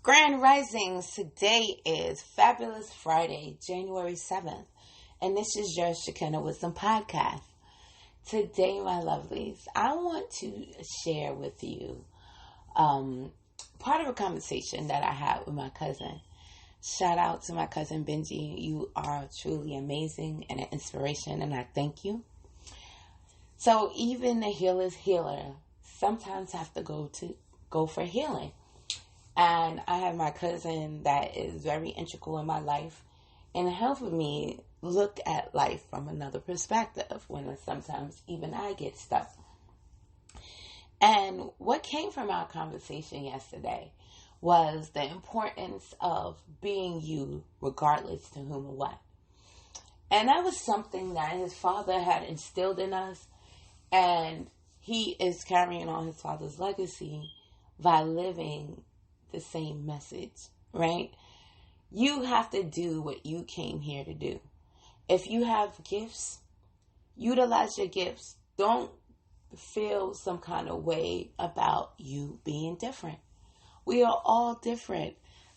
Grand Risings, today is Fabulous Friday, January 7th, and this is your Shekinah Wisdom Podcast. Today, my lovelies, I want to share with you part of a conversation that I had with my cousin. Shout out to my cousin Benji. You are truly amazing and an inspiration, and I thank you. So even the healer's healer sometimes have to go for healing. And I have my cousin that is very integral in my life and helping me look at life from another perspective when sometimes even I get stuck. And what came from our conversation yesterday was the importance of being you regardless to whom or what. And that was something that his father had instilled in us, and he is carrying on his father's legacy by living the same message, right? You have to do what you came here to do. If you have gifts, utilize your gifts. Don't feel some kind of way about you being different. We are all different.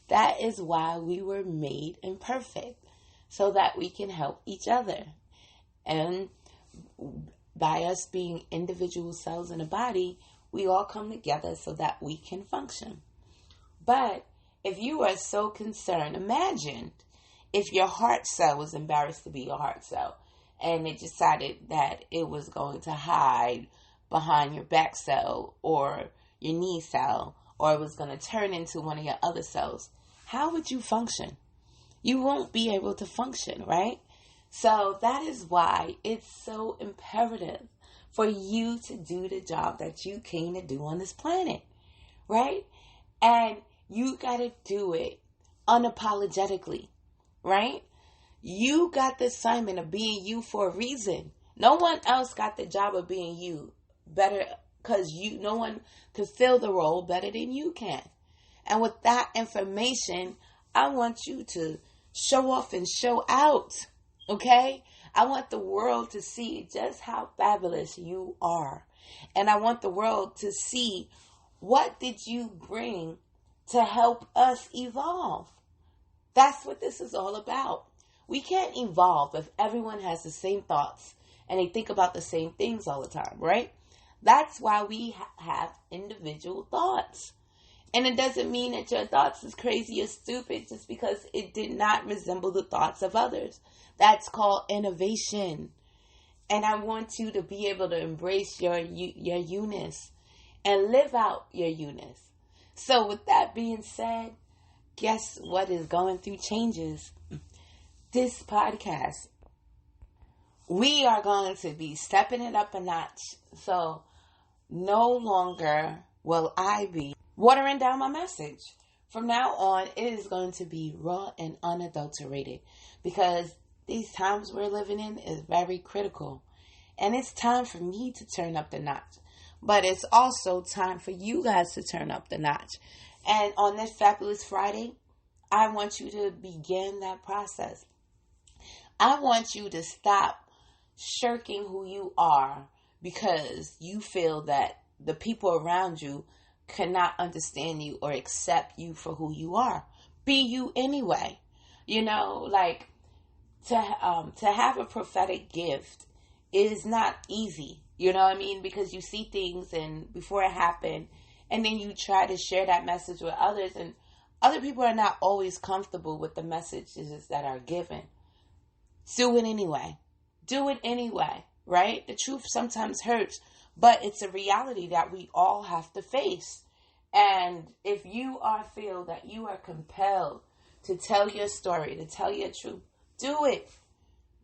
That is why we were made imperfect, so that we can help each other. And by us being individual cells in a body, we all come together so that we can function. But if you are so concerned, imagine if your heart cell was embarrassed to be your heart cell and it decided that it was going to hide behind your back cell or your knee cell, or it was going to turn into one of your other cells. How would you function? You won't be able to function, right? So that is why it's so imperative for you to do the job that you came to do on this planet, right? And you got to do it unapologetically, right? You got the assignment of being you for a reason. No one else got the job of being you better, because no one can fill the role better than you can. And with that information, I want you to show off and show out, okay? I want the world to see just how fabulous you are. And I want the world to see, what did you bring to help us evolve? That's what this is all about. We can't evolve if everyone has the same thoughts and they think about the same things all the time, right? That's why we have individual thoughts. And it doesn't mean that your thoughts is crazy or stupid just because it did not resemble the thoughts of others. That's called innovation. And I want you to be able to embrace your you-ness and live out your you-ness. So with that being said, guess what is going through changes? This podcast. We are going to be stepping it up a notch. So no longer will I be watering down my message. From now on, it is going to be raw and unadulterated, because these times we're living in is very critical. And it's time for me to turn up the notch. But it's also time for you guys to turn up the notch. And on this Fabulous Friday, I want you to begin that process. I want you to stop shirking who you are because you feel that the people around you cannot understand you or accept you for who you are. Be you anyway. You know, like to have a prophetic gift is not easy. You know what I mean? Because you see things and before it happened, and then you try to share that message with others, and other people are not always comfortable with the messages that are given. Do it anyway. Do it anyway, right? The truth sometimes hurts, but it's a reality that we all have to face. And if you feel that you are compelled to tell your story, to tell your truth, do it.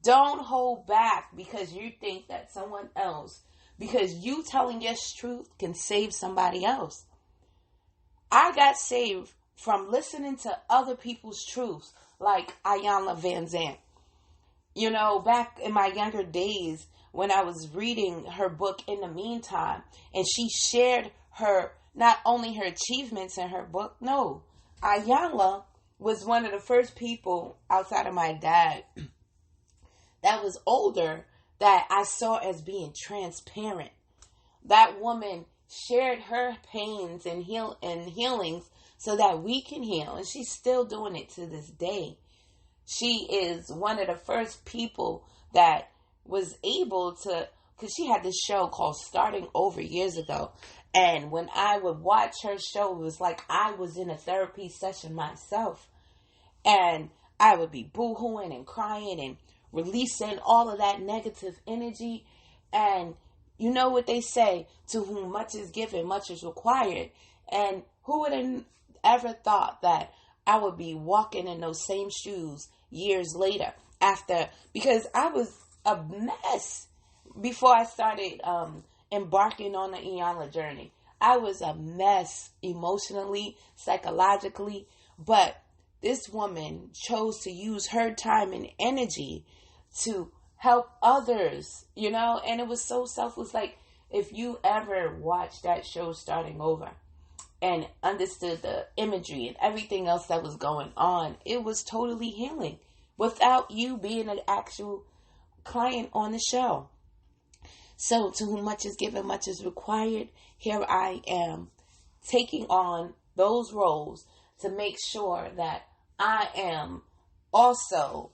Don't hold back because you think that someone else, because you telling your truth can save somebody else. I got saved from listening to other people's truths, like Iyanla Vanzant. You know, back in my younger days when I was reading her book In the Meantime, and she shared not only her achievements in her book. No, Iyanla was one of the first people outside of my dad that was older that I saw as being transparent. That woman shared her pains and healings so that we can heal. And she's still doing it to this day. She is one of the first people that was able to, because she had this show called Starting Over years ago. And when I would watch her show, it was like I was in a therapy session myself. And I would be boo-hooing and crying and releasing all of that negative energy. And you know what they say, to whom much is given, much is required. And who would have ever thought that I would be walking in those same shoes years later after, because I was a mess before I started embarking on the Iyanla journey. I was a mess emotionally, psychologically, but this woman chose to use her time and energy to help others, and it was so selfless. Like, if you ever watched that show Starting Over and understood the imagery and everything else that was going on, it was totally healing without you being an actual client on the show. So, to whom much is given, much is required. Here I am taking on those roles to make sure that I am also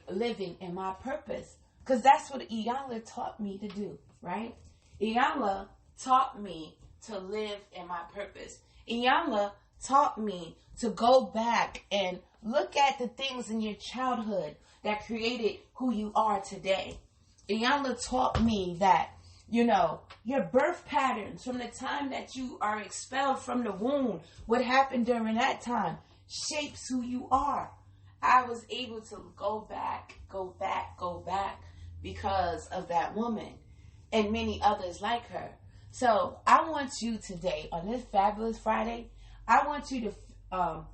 living in my purpose. Because that's what Iyanla taught me to do, right? Iyanla taught me to live in my purpose. Iyanla taught me to go back and look at the things in your childhood that created who you are today. Iyanla taught me that, your birth patterns from the time that you are expelled from the womb, what happened during that time, shapes who you are. I was able to go back because of that woman and many others like her. So I want you today, on this Fabulous Friday, I want you to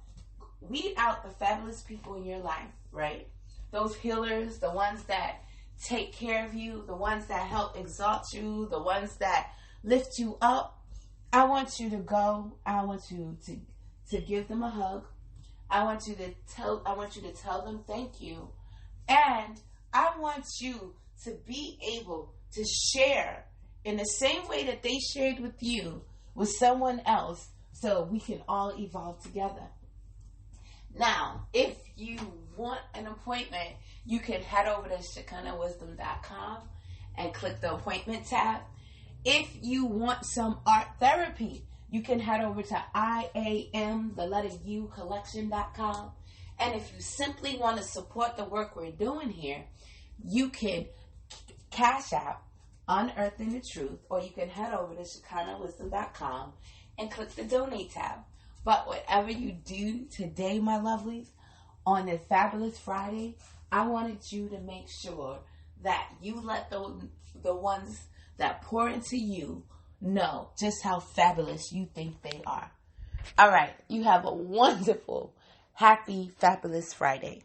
weed out the fabulous people in your life, right? Those healers, the ones that take care of you, the ones that help exalt you, the ones that lift you up. I want you to go. I want you to give them a hug. I want you to tell them thank you. And I want you to be able to share in the same way that they shared with you with someone else, so we can all evolve together. Now, if you want an appointment, you can head over to ShekinahWisdom.com and click the appointment tab. If you want some art therapy, you can head over to iamucollection.com. And if you simply want to support the work we're doing here, you can Cashapp Unearthing the Truth, or you can head over to ShekinahWisdom.com and click the donate tab. But whatever you do today, my lovelies, on this Fabulous Friday, I wanted you to make sure that you let the ones that pour into you know just how fabulous you think they are. All right. You have a wonderful, happy, fabulous Friday.